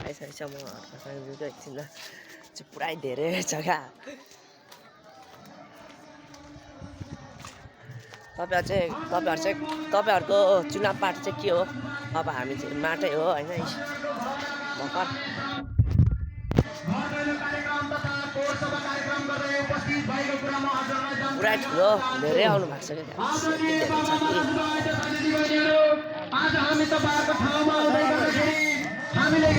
आइसकेको छ म हर्कासँग भिडियो एकछिन चाहिँ पुरै धेरै जग्गा तपाईँहरूको चुनाव पार्टी चाहिँ के हो? अब हामी चाहिँ माटै हो होइन भर्खर पुरा ठुलो धेरै आउनु भएको छ क्या आज हामी तपाईहरुको ठाउँमा आउँदै गर्दाखेरि हामीले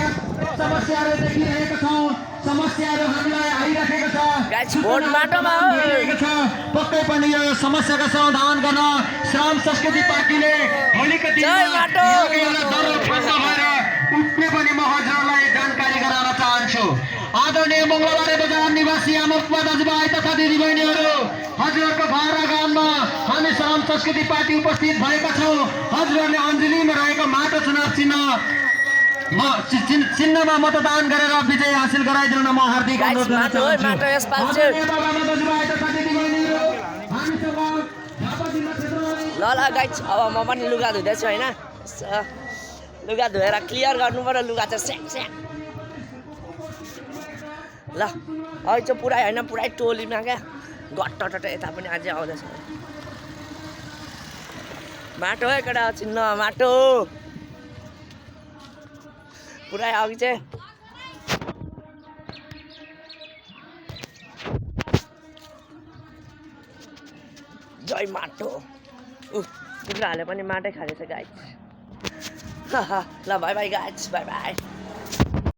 समस्याहरू देखिरहेका छौं समस्याहरू हामीलाई आइरहेको छ गाइस भोट माटोमा हो पक्कै पनि यो समस्याको समाधान गर्न श्रम संस्कृति पार्टीले भोलिको दिनमा उठ्ने पनि म हजुरलाई जानकारी गराउन चाहन्छु आदरणीय मंगलबारे बजार निवासी आमा दाजुभाइ तथा दिदीबहिनीहरू हजुरहरूको घर र गाउँमा हामी श्रम संस्कृति पार्टी उपस्थित भएका छौं हजुरहरूले अञ्जलीमा रहेको माटो चुनाव चिन्हमा मतदान गरेर विजय हासिल गराइदिन म हार्दिक अनुरोध गर्न चाहन्छु ल गाइस अब म पनि लुगा धुँदैछु होइन लुगा धोएर क्लियर गर्नु पर्यो लुगा चाहिँ स्याक स्याक ल अहिले चाहिँ पुरै होइन पुरै टोलीमा क्या गट्ट यता पनि अझै आउँदैछ माटो है केटा चिन्न माटो पुरै अघि चाहिँ जय माटो कुखुराहरूले पनि माटै खाँदैछ गाइस ल by by guys by by